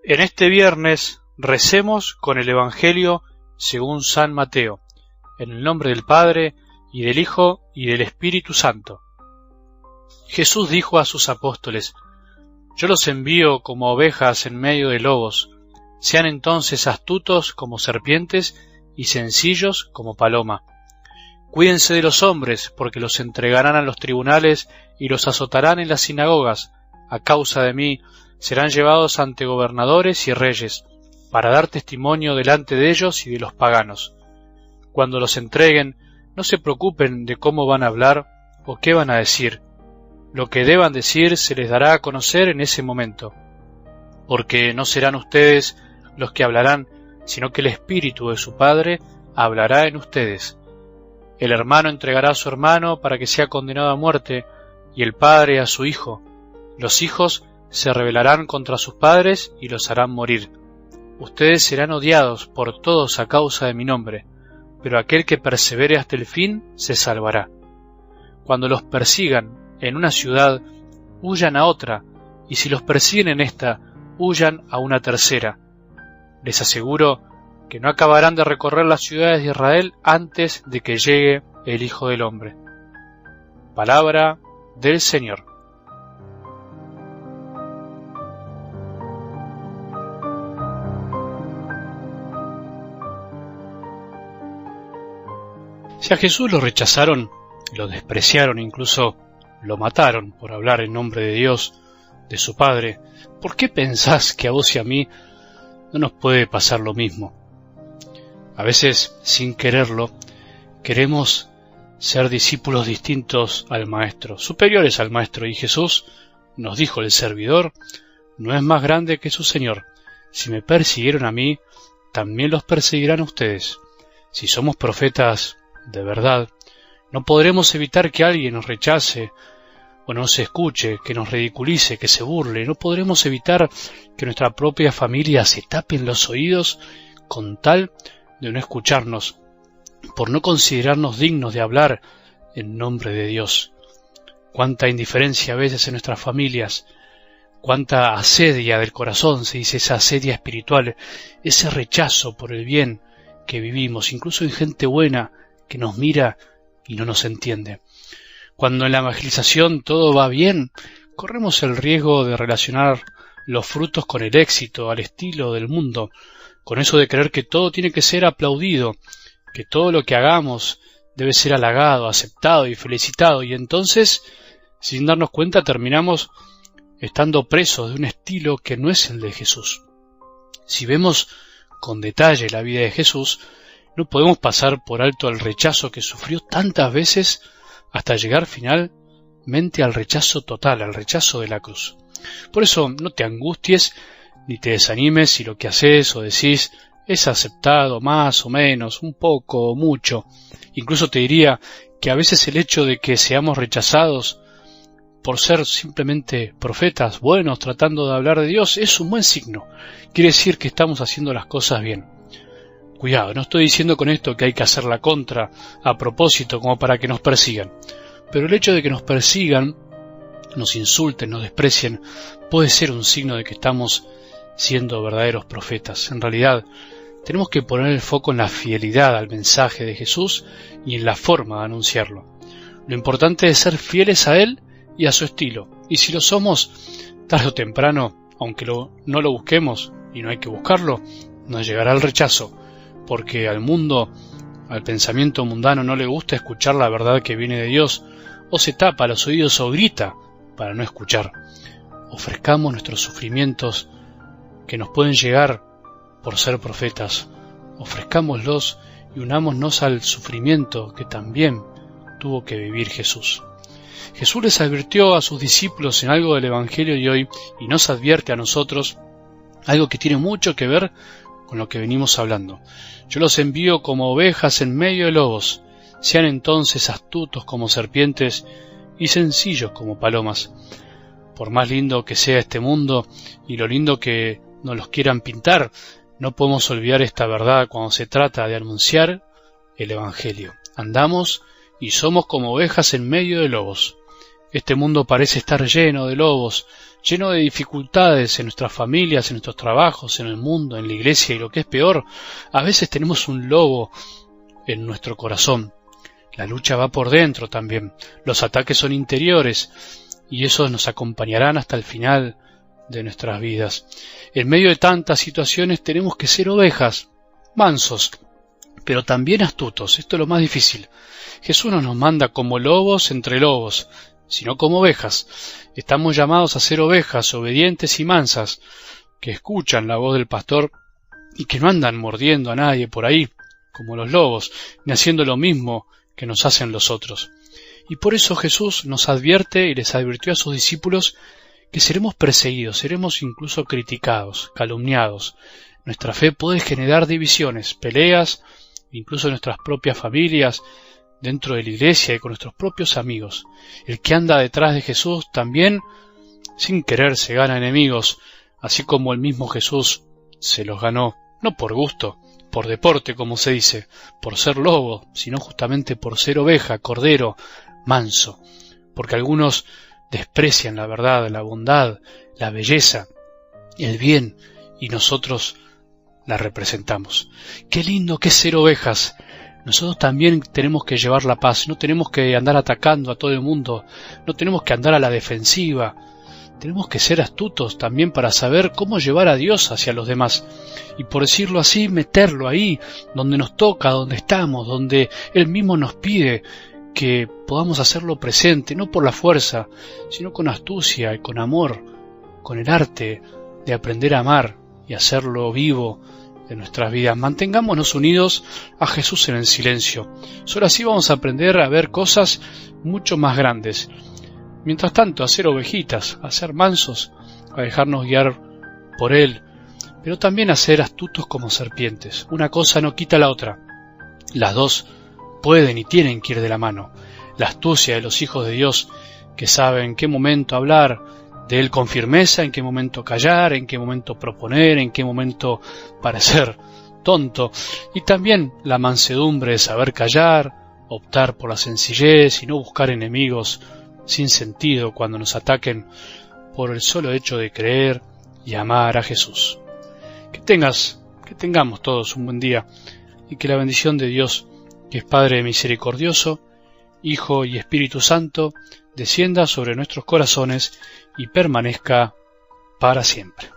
En este viernes recemos con el Evangelio según San Mateo, en el nombre del Padre, y del Hijo, y del Espíritu Santo. Jesús dijo a sus apóstoles: Yo los envío como ovejas en medio de lobos. Sean entonces astutos como serpientes y sencillos como paloma. Cuídense de los hombres, porque los entregarán a los tribunales y los azotarán en las sinagogas. A causa de mí serán llevados ante gobernadores y reyes, para dar testimonio delante de ellos y de los paganos. Cuando los entreguen, no se preocupen de cómo van a hablar o qué van a decir. Lo que deban decir se les dará a conocer en ese momento, porque no serán ustedes los que hablarán, sino que el Espíritu de su Padre hablará en ustedes. El hermano entregará a su hermano para que sea condenado a muerte, y el padre a su hijo. Los hijos se rebelarán contra sus padres y los harán morir. Ustedes serán odiados por todos a causa de mi nombre, pero aquel que persevere hasta el fin se salvará. Cuando los persigan en una ciudad, huyan a otra, y si los persiguen en esta, huyan a una tercera. Les aseguro que no acabarán de recorrer las ciudades de Israel antes de que llegue el Hijo del Hombre. Palabra del Señor. Si a Jesús lo rechazaron, lo despreciaron, incluso lo mataron por hablar en nombre de Dios, de su Padre, ¿por qué pensás que a vos y a mí no nos puede pasar lo mismo? A veces, sin quererlo, queremos ser discípulos distintos al Maestro, superiores al Maestro, y Jesús nos dijo: el servidor no es más grande que su Señor. Si me persiguieron a mí, también los perseguirán a ustedes. Si somos profetas de verdad, no podremos evitar que alguien nos rechace o no se escuche, que nos ridiculice, que se burle. No podremos evitar que nuestra propia familia se tapen los oídos con tal de no escucharnos, por no considerarnos dignos de hablar en nombre de Dios. Cuánta indiferencia a veces en nuestras familias, cuánta asedia del corazón, se dice, esa asedia espiritual, ese rechazo por el bien que vivimos, incluso en gente buena que nos mira y no nos entiende. Cuando en la evangelización todo va bien, corremos el riesgo de relacionar los frutos con el éxito, al estilo del mundo, con eso de creer que todo tiene que ser aplaudido, que todo lo que hagamos debe ser halagado, aceptado y felicitado, y entonces, sin darnos cuenta, terminamos estando presos de un estilo que no es el de Jesús. Si vemos con detalle la vida de Jesús, no podemos pasar por alto el rechazo que sufrió tantas veces hasta llegar finalmente al rechazo total, al rechazo de la cruz. Por eso no te angusties ni te desanimes si lo que haces o decís es aceptado más o menos, un poco o mucho. Incluso te diría que a veces el hecho de que seamos rechazados por ser simplemente profetas buenos tratando de hablar de Dios es un buen signo. Quiere decir que estamos haciendo las cosas bien. Cuidado, no estoy diciendo con esto que hay que hacer la contra a propósito como para que nos persigan. Pero el hecho de que nos persigan, nos insulten, nos desprecien, puede ser un signo de que estamos siendo verdaderos profetas. En realidad, tenemos que poner el foco en la fidelidad al mensaje de Jesús y en la forma de anunciarlo. Lo importante es ser fieles a Él y a su estilo. Y si lo somos, tarde o temprano, aunque no lo busquemos, y no hay que buscarlo, nos llegará el rechazo, porque al mundo, al pensamiento mundano, no le gusta escuchar la verdad que viene de Dios, o se tapa los oídos o grita para no escuchar. Ofrezcamos nuestros sufrimientos que nos pueden llegar por ser profetas, ofrezcámoslos y unámonos al sufrimiento que también tuvo que vivir Jesús. Jesús les advirtió a sus discípulos en algo del Evangelio de hoy y nos advierte a nosotros algo que tiene mucho que ver con lo que venimos hablando. Yo los envío como ovejas en medio de lobos. Sean entonces astutos como serpientes y sencillos como palomas. Por más lindo que sea este mundo y lo lindo que nos los quieran pintar, no podemos olvidar esta verdad cuando se trata de anunciar el Evangelio. Andamos y somos como ovejas en medio de lobos. Este mundo parece estar lleno de lobos, lleno de dificultades en nuestras familias, en nuestros trabajos, en el mundo, en la iglesia, y lo que es peor, a veces tenemos un lobo en nuestro corazón. La lucha va por dentro también, los ataques son interiores, y esos nos acompañarán hasta el final de nuestras vidas. En medio de tantas situaciones tenemos que ser ovejas, mansos, pero también astutos. Esto es lo más difícil. Jesús no nos manda como lobos entre lobos, sino como ovejas. Estamos llamados a ser ovejas obedientes y mansas, que escuchan la voz del pastor y que no andan mordiendo a nadie por ahí, como los lobos, ni haciendo lo mismo que nos hacen los otros. Y por eso Jesús nos advierte y les advirtió a sus discípulos que seremos perseguidos, seremos incluso criticados, calumniados. Nuestra fe puede generar divisiones, peleas, incluso en nuestras propias familias, dentro de la iglesia y con nuestros propios amigos. El que anda detrás de Jesús también, sin querer, se gana enemigos, así como el mismo Jesús se los ganó, no por gusto, por deporte, como se dice, por ser lobo, sino justamente por ser oveja, cordero, manso, porque algunos desprecian la verdad, la bondad, la belleza, el bien, y nosotros la representamos. Qué lindo que es ser ovejas. Nosotros también tenemos que llevar la paz, no tenemos que andar atacando a todo el mundo, no tenemos que andar a la defensiva, tenemos que ser astutos también para saber cómo llevar a Dios hacia los demás, y por decirlo así, meterlo ahí, donde nos toca, donde estamos, donde Él mismo nos pide que podamos hacerlo presente, no por la fuerza, sino con astucia y con amor, con el arte de aprender a amar y hacerlo vivo de nuestras vidas. Mantengámonos unidos a Jesús en el silencio. Solo así vamos a aprender a ver cosas mucho más grandes. Mientras tanto, a ser ovejitas, a ser mansos, a dejarnos guiar por Él, pero también a ser astutos como serpientes. Una cosa no quita la otra. Las dos pueden y tienen que ir de la mano. La astucia de los hijos de Dios, que saben en qué momento hablar de Él con firmeza, en qué momento callar, en qué momento proponer, en qué momento parecer tonto, y también la mansedumbre de saber callar, optar por la sencillez y no buscar enemigos sin sentido cuando nos ataquen por el solo hecho de creer y amar a Jesús. Que tengamos todos un buen día y que la bendición de Dios, que es Padre misericordioso, Hijo y Espíritu Santo, descienda sobre nuestros corazones y permanezca para siempre.